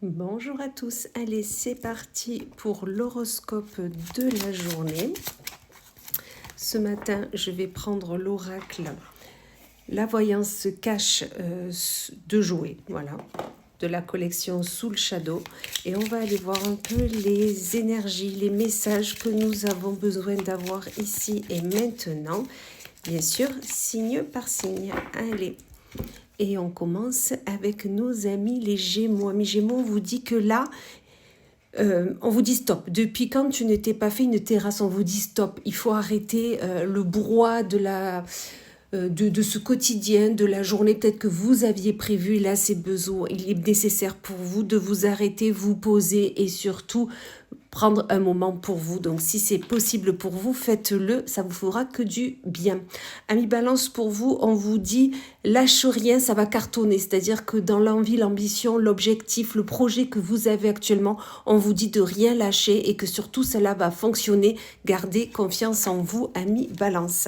Bonjour à tous, allez c'est parti pour l'horoscope de la journée. Ce matin je vais prendre l'oracle La voyance se cache de jouer, voilà, de la collection Soul Shadow, et on va aller voir un peu les énergies, les messages que nous avons besoin d'avoir ici et maintenant, bien sûr signe par signe. Allez. Et on commence avec nos amis les Gémeaux. Amis Gémeaux, on vous dit que là, on vous dit stop. Depuis quand tu ne t'es pas fait une terrasse, on vous dit stop. Il faut arrêter le brouhaha de ce quotidien, de la journée peut-être que vous aviez prévu. Et là, c'est besoin. Il est nécessaire pour vous de vous arrêter, vous poser et surtout prendre un moment pour vous. Donc si c'est possible pour vous, faites-le, ça vous fera que du bien. Amis Balance, pour vous, on vous dit lâche rien, ça va cartonner. C'est-à-dire que dans l'envie, l'ambition, l'objectif, le projet que vous avez actuellement, on vous dit de rien lâcher et que surtout cela va fonctionner. Gardez confiance en vous, amis Balance.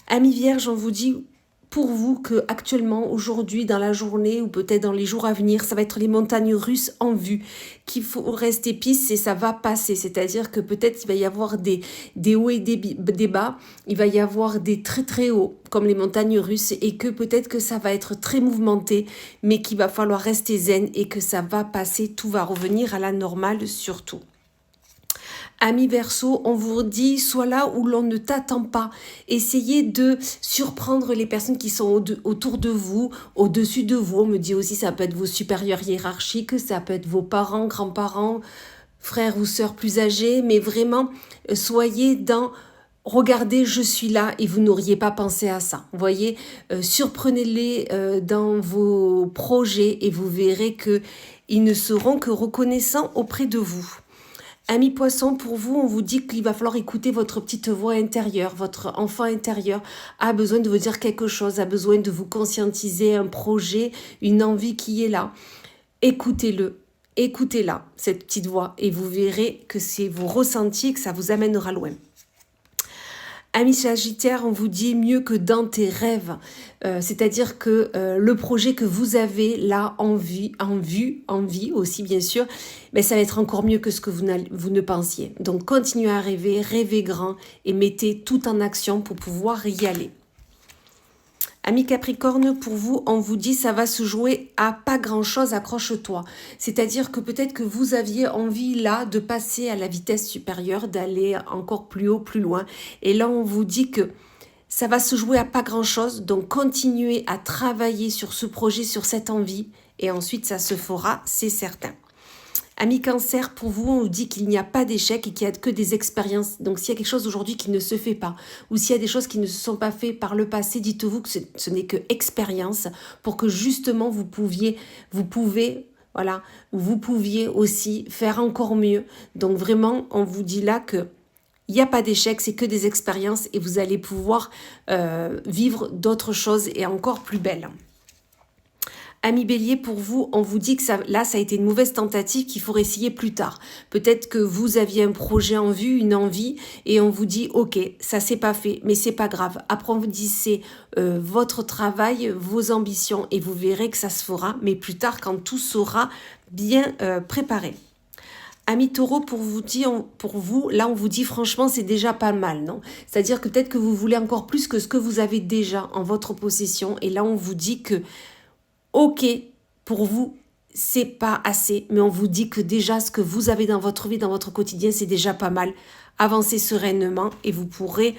Amis Vierge, on vous dit pour vous que actuellement, aujourd'hui, dans la journée ou peut-être dans les jours à venir, ça va être les montagnes russes en vue, qu'il faut rester piste et ça va passer. C'est-à-dire que peut-être il va y avoir des hauts et des bas, il va y avoir des très très hauts comme les montagnes russes et que peut-être que ça va être très mouvementé, mais qu'il va falloir rester zen et que ça va passer, tout va revenir à la normale surtout. Amis Verseau, on vous dit, sois là où l'on ne t'attend pas. Essayez de surprendre les personnes qui sont autour de vous, au-dessus de vous. On me dit aussi, ça peut être vos supérieurs hiérarchiques, ça peut être vos parents, grands-parents, frères ou sœurs plus âgés, mais vraiment, soyez dans... Regardez, je suis là et vous n'auriez pas pensé à ça. Vous voyez, surprenez-les dans vos projets et vous verrez qu'ils ne seront que reconnaissants auprès de vous. Amis Poissons, pour vous, on vous dit qu'il va falloir écouter votre petite voix intérieure. Votre enfant intérieur a besoin de vous dire quelque chose, a besoin de vous conscientiser un projet, une envie qui est là. Écoutez-le, écoutez-la, cette petite voix, et vous verrez que c'est vos ressentis, que ça vous amènera loin. Amis Sagittaires, on vous dit mieux que dans tes rêves, c'est-à-dire que le projet que vous avez là en vie aussi bien sûr, mais ça va être encore mieux que ce que vous ne pensiez. Donc continuez à rêver, rêvez grand et mettez tout en action pour pouvoir y aller. Amis Capricorne, pour vous, on vous dit ça va se jouer à pas grand-chose, accroche-toi. C'est-à-dire que peut-être que vous aviez envie là de passer à la vitesse supérieure, d'aller encore plus haut, plus loin. Et là, on vous dit que ça va se jouer à pas grand-chose, donc continuez à travailler sur ce projet, sur cette envie, et ensuite ça se fera, c'est certain. Amis Cancer, pour vous, on vous dit qu'il n'y a pas d'échec et qu'il n'y a que des expériences. Donc, s'il y a quelque chose aujourd'hui qui ne se fait pas, ou s'il y a des choses qui ne se sont pas faites par le passé, dites-vous que ce n'est que expérience pour que justement vous pouviez aussi faire encore mieux. Donc, vraiment, on vous dit là que il n'y a pas d'échec, c'est que des expériences et vous allez pouvoir vivre d'autres choses et encore plus belles. Amis Bélier, pour vous, on vous dit que ça a été une mauvaise tentative qu'il faut essayer plus tard. Peut-être que vous aviez un projet en vue, une envie, et on vous dit, ok, ça s'est pas fait, mais c'est pas grave. Approfondissez votre travail, vos ambitions, et vous verrez que ça se fera, mais plus tard, quand tout sera bien préparé. Amis Taureau, pour vous, là on vous dit franchement c'est déjà pas mal, non? C'est-à-dire que peut-être que vous voulez encore plus que ce que vous avez déjà en votre possession, et là on vous dit que ok, pour vous, c'est pas assez, mais on vous dit que déjà ce que vous avez dans votre vie, dans votre quotidien, c'est déjà pas mal. Avancez sereinement et vous pourrez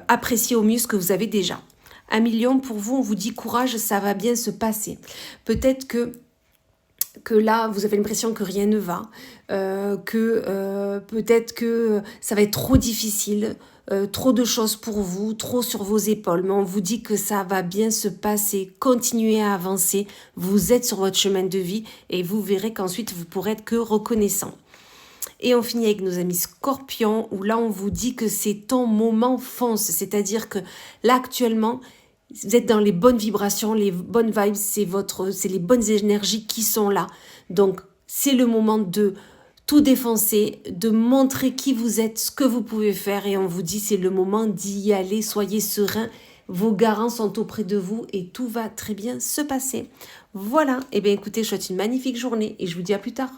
apprécier au mieux ce que vous avez déjà. Amis Lion, pour vous, on vous dit courage, ça va bien se passer. Peut-être que là, vous avez l'impression que rien ne va, peut-être que ça va être trop difficile, trop de choses pour vous, trop sur vos épaules, mais on vous dit que ça va bien se passer, continuez à avancer, vous êtes sur votre chemin de vie et vous verrez qu'ensuite vous pourrez être que reconnaissant. Et on finit avec nos amis Scorpions, où là on vous dit que c'est ton moment fonce, c'est-à-dire que là actuellement, vous êtes dans les bonnes vibrations, les bonnes vibes, c'est les bonnes énergies qui sont là. Donc, c'est le moment de tout défoncer, de montrer qui vous êtes, ce que vous pouvez faire. Et on vous dit, c'est le moment d'y aller. Soyez serein. vos garants sont auprès de vous et tout va très bien se passer. Voilà, et bien écoutez, je vous souhaite une magnifique journée et je vous dis à plus tard.